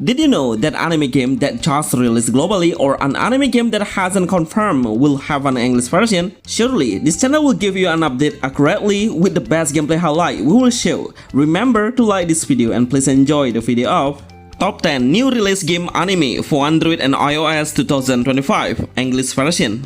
Did you know that anime game that just released globally or an anime game that hasn't confirmed will have an English version? Surely, this channel will give you an update accurately with the best gameplay highlight we will show. Remember to like this video and please enjoy the video of Top 10 New Release Game Anime for Android and iOS 2025 English version.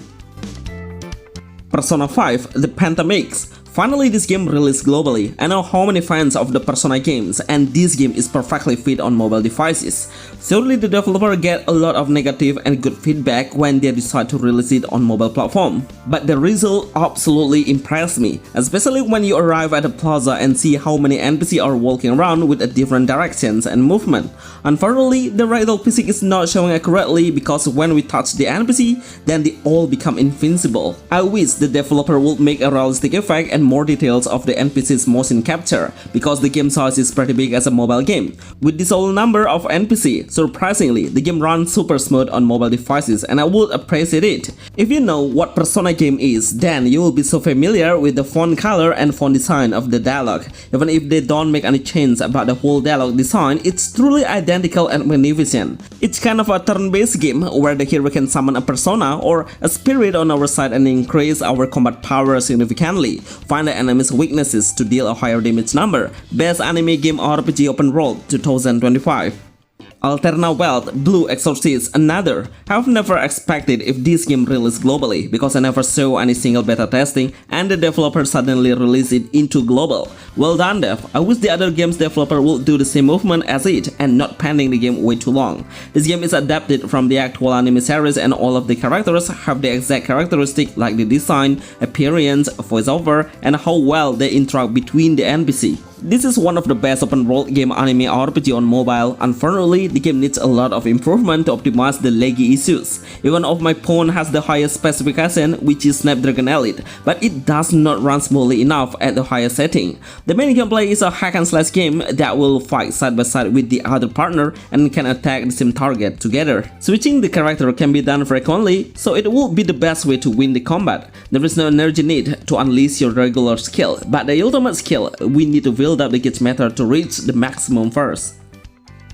Persona 5 The Pentamix. Finally, this game released globally. I know how many fans of the Persona games, and this game is perfectly fit on mobile devices. Surely the developer get a lot of negative and good feedback when they decide to release it on mobile platform. But the result absolutely impressed me, especially when you arrive at a plaza and see how many NPC are walking around with different directions and movement. Unfortunately, the ragdoll physics is not showing accurately because when we touch the NPC, then they all become invincible. I wish the developer would make a realistic effect and more details of the NPC's motion capture, because the game size is pretty big as a mobile game. With this whole number of NPC, surprisingly, the game runs super smooth on mobile devices and I would appreciate it. If you know what Persona game is, then you will be so familiar with the font color and font design of the dialogue. Even if they don't make any change about the whole dialogue design, it's truly identical and magnificent. It's kind of a turn-based game where the hero can summon a persona or a spirit on our side and increase our combat power significantly. Find the enemy's weaknesses to deal a higher damage number. Best anime game RPG open world 2025. Alterna Wealth Blue Exorcist Another. I've never expected if this game released globally because I never saw any single beta testing and the developer suddenly released it into global. Well done dev, I wish the other game's developer would do the same movement as it and not pending the game way too long. This game is adapted from the actual anime series and all of the characters have the exact characteristics like the design, appearance, voiceover, and how well they interact between the NPC. This is one of the best open world game anime RPG on mobile. Unfortunately, the game needs a lot of improvement to optimize the laggy issues. Even if my phone has the highest specification, which is Snapdragon Elite, but it does not run smoothly enough at the highest setting. The main gameplay is a hack and slash game that will fight side by side with the other partner and can attack the same target together. Switching the character can be done frequently, so it will be the best way to win the combat. There is no energy need to unleash your regular skill, but the ultimate skill, we need to build up the Gacha method to reach the maximum first.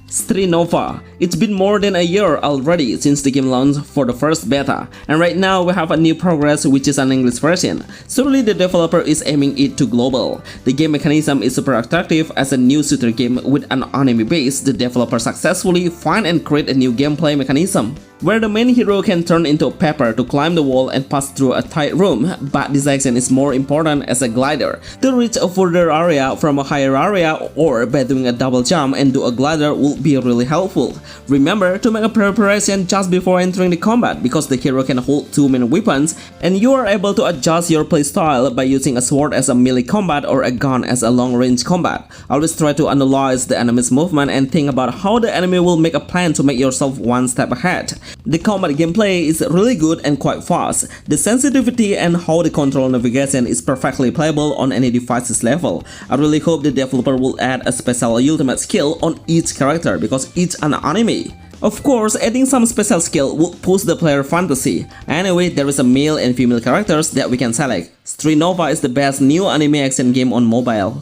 Street Nova. It's been more than a year already since the game launched for the first beta, and right now we have a new progress which is an English version. Surely the developer is aiming it to global. The game mechanism is super attractive as a new shooter game with an anime base. The developer successfully find and create a new gameplay mechanism where the main hero can turn into a pepper to climb the wall and pass through a tight room, but this action is more important as a glider to reach a further area from a higher area, or by doing a double jump and do a glider will be really helpful. Remember to make a preparation just before entering the combat because the hero can hold two main weapons and you are able to adjust your playstyle by using a sword as a melee combat or a gun as a long-range combat. Always try to analyze the enemy's movement and think about how the enemy will make a plan to make yourself one step ahead. The combat gameplay is really good and quite fast. The sensitivity and how the control navigation is perfectly playable on any device's level. I really hope the developer will add a special ultimate skill on each character because it's an anime. Of course, adding some special skill would push the player fantasy. Anyway, there is a male and female characters that we can select. Street Nova is the best new anime action game on mobile.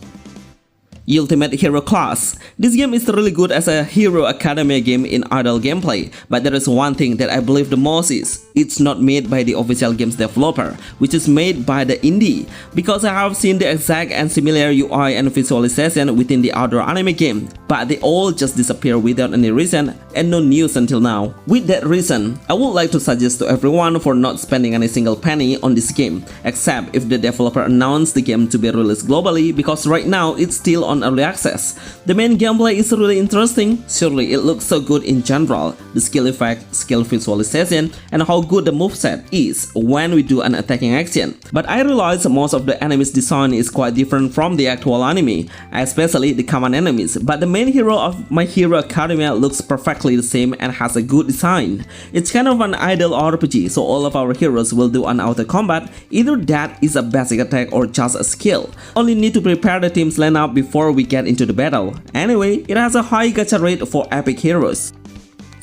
Ultimate Hero Class. This game is really good as a Hero Academia game in idle gameplay, but there is one thing that I believe the most is, it's not made by the official game's developer, which is made by the indie, because I have seen the exact and similar UI and visualization within the other anime game, but they all just disappear without any reason and no news until now. With that reason, I would like to suggest to everyone for not spending any single penny on this game, except if the developer announced the game to be released globally, because right now it's still on early access. The main gameplay is really interesting. Surely it looks so good in general. The skill effect, skill visualization, and how good the moveset is when we do an attacking action. But I realize most of the enemies design is quite different from the actual anime, especially the common enemies, but the main hero of My Hero Academia looks perfectly the same and has a good design. It's kind of an idle RPG, so all of our heroes will do an auto combat. Either that is a basic attack or just a skill. Only need to prepare the team's lineup before we get into the battle. Anyway, it has a high gacha rate for epic heroes.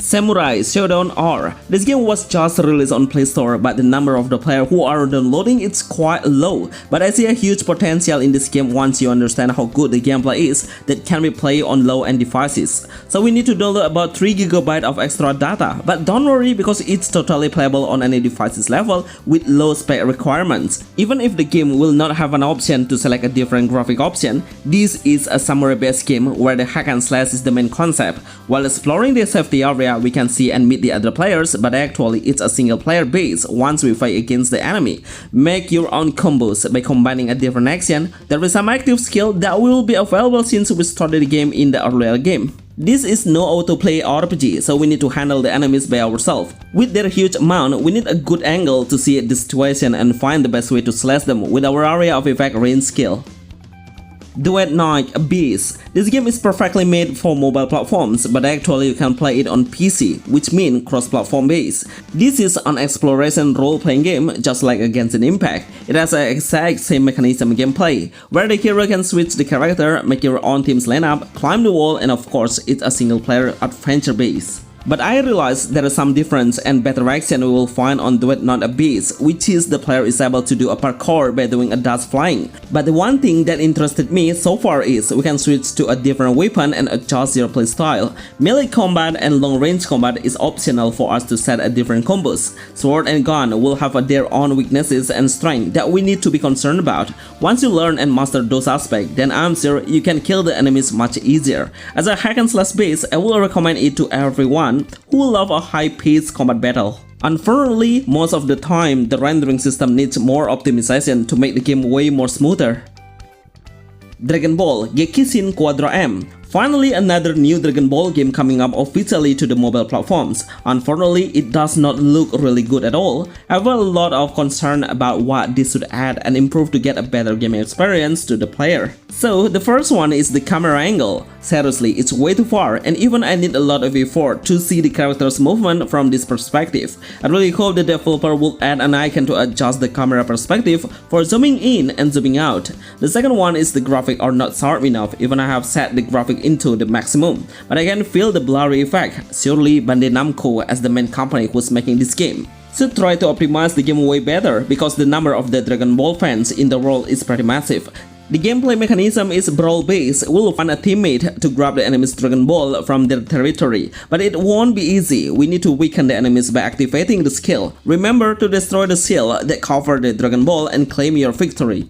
Samurai Showdown R. This game was just released on Play Store, but the number of the players who are downloading is quite low. But I see a huge potential in this game once you understand how good the gameplay is that can be played on low-end devices. So we need to download about 3 GB of extra data, but don't worry because it's totally playable on any devices level with low spec requirements. Even if the game will not have an option to select a different graphic option, this is a samurai-based game where the hack and slash is the main concept. While exploring the safety area, we can see and meet the other players, but actually it's a single player base once we fight against the enemy. Make your own combos by combining a different action. There is some active skill that will be available since we started the game in the earlier game. This is no autoplay RPG, so we need to handle the enemies by ourselves. With their huge amount, we need a good angle to see the situation and find the best way to slash them with our area of effect range skill. Det Beast. This game is perfectly made for mobile platforms, but actually you can play it on PC, which means cross-platform base. This is an exploration role-playing game, just like Genshin Impact. It has the exact same mechanism gameplay, where the hero can switch the character, make your own team's lineup, climb the wall, and of course, it's a single-player adventure base. But I realized there is some difference and better action we will find on Det Beast, which is the player is able to do a parkour by doing a dash flying. But the one thing that interested me so far is we can switch to a different weapon and adjust your playstyle. Melee combat and long range combat is optional for us to set a different combos. Sword and gun will have their own weaknesses and strength that we need to be concerned about. Once you learn and master those aspects, then I'm sure you can kill the enemies much easier. As a hack and slash base, I will recommend it to everyone who love a high-paced combat battle. Unfortunately, most of the time, the rendering system needs more optimization to make the game way more smoother. Dragon Ball Gekishin Quadra M. Finally, another new Dragon Ball game coming up officially to the mobile platforms. Unfortunately, it does not look really good at all. I have a lot of concern about what this should add and improve to get a better gaming experience to the player. So, the first one is the camera angle. Seriously, it's way too far, and even I need a lot of effort to see the character's movement from this perspective. I really hope the developer will add an icon to adjust the camera perspective for zooming in and zooming out. The second one is the graphics are not sharp enough, even I have set the graphic into the maximum, but I can feel the blurry effect. Surely Bandai Namco, as the main company who's making this game, should try to optimize the game way better because the number of the Dragon Ball fans in the world is pretty massive. The gameplay mechanism is brawl-based. We'll find a teammate to grab the enemy's Dragon Ball from their territory, but it won't be easy. We need to weaken the enemies by activating the skill. Remember to destroy the shield that cover the Dragon Ball and claim your victory.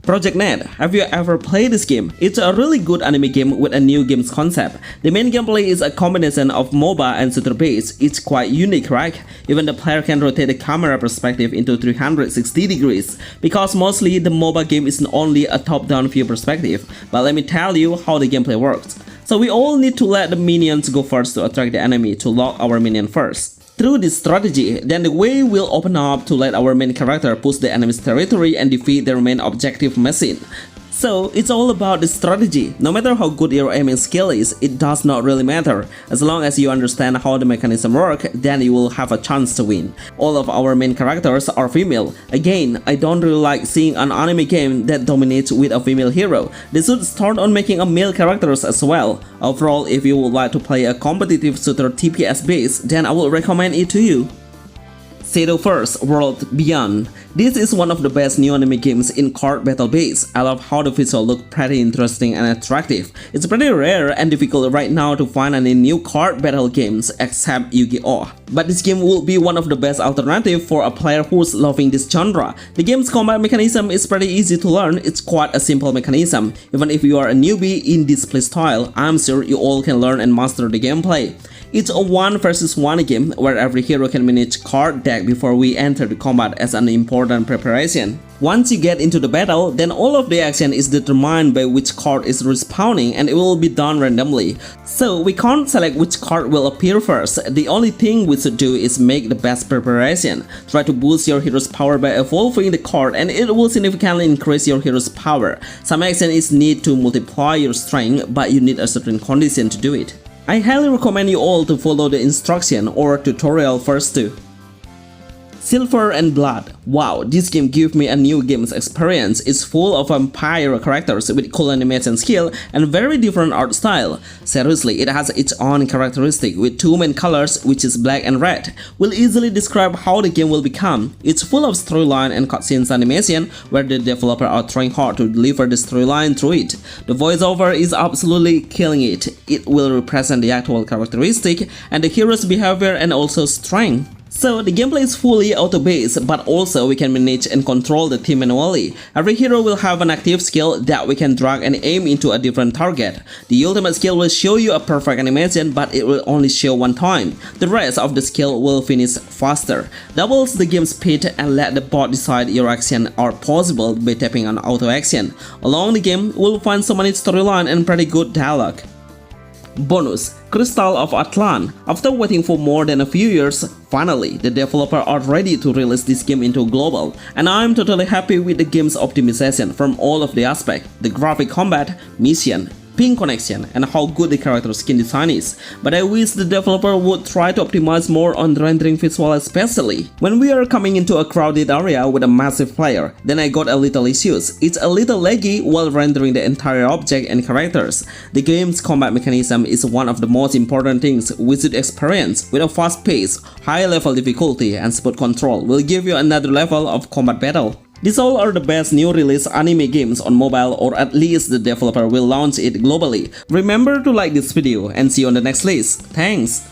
Project Net. Have you ever played this game? It's a really good anime game with a new game's concept. The main gameplay is a combination of MOBA and shooter base. It's quite unique, right? Even the player can rotate the camera perspective into 360 degrees, because mostly the MOBA game is only a top-down view perspective. But let me tell you how the gameplay works. So we all need to let the minions go first to attract the enemy to lock our minion first. Through this strategy, then the way will open up to let our main character push the enemy's territory and defeat their main objective machine. So it's all about the strategy. No matter how good your aiming skill is, it does not really matter. As long as you understand how the mechanism works, then you will have a chance to win. All of our main characters are female. Again, I don't really like seeing an anime game that dominates with a female hero. They should start on making a male characters as well. Overall, if you would like to play a competitive shooter TPS base, then I will recommend it to you. Shadowverse World Beyond. This is one of the best new anime games in card battle base. I love how the visual look pretty interesting and attractive. It's pretty rare and difficult right now to find any new card battle games except Yu-Gi-Oh! But this game will be one of the best alternatives for a player who's loving this genre. The game's combat mechanism is pretty easy to learn. It's quite a simple mechanism. Even if you are a newbie in this playstyle, I'm sure you all can learn and master the gameplay. It's a 1 versus 1 game where every hero can manage card deck before we enter the combat as an important preparation. Once you get into the battle, then all of the action is determined by which card is respawning and it will be done randomly. So we can't select which card will appear first. The only thing we should do is make the best preparation. Try to boost your hero's power by evolving the card and it will significantly increase your hero's power. Some action is need to multiply your strength, but you need a certain condition to do it. I highly recommend you all to follow the instruction or tutorial first too. Silver and Blood. Wow, this game gives me a new game's experience. It's full of vampire characters with cool animation skill and very different art style. Seriously, it has its own characteristic with two main colors, which is black and red. Will easily describe how the game will become. It's full of storyline and cutscenes animation where the developer are trying hard to deliver the storyline through it. The voiceover is absolutely killing it. It will represent the actual characteristic and the hero's behavior and also strength. So the gameplay is fully auto-based, but also we can manage and control the team manually. Every hero will have an active skill that we can drag and aim into a different target. The ultimate skill will show you a perfect animation, but it will only show one time. The rest of the skill will finish faster. Doubles the game speed and let the bot decide your action are possible by tapping on auto action. Along the game, we'll find so many storyline and pretty good dialogue. Bonus: Crystal of Atlan. After waiting for more than a few years, finally, the developer are ready to release this game into global, and I'm totally happy with the game's optimization from all of the aspects, the graphic combat, mission, ping connection, and how good the character skin design is. But I wish the developer would try to optimize more on the rendering visual, especially when we are coming into a crowded area with a massive player. Then I got a little issues. It's a little laggy while rendering the entire object and characters. The game's combat mechanism is one of the most important things we should experience. With a fast pace, high level difficulty, and smooth control will give you another level of combat battle. These all are the best new release anime games on mobile, or at least the developer will launch it globally. Remember to like this video and see you on the next list. Thanks!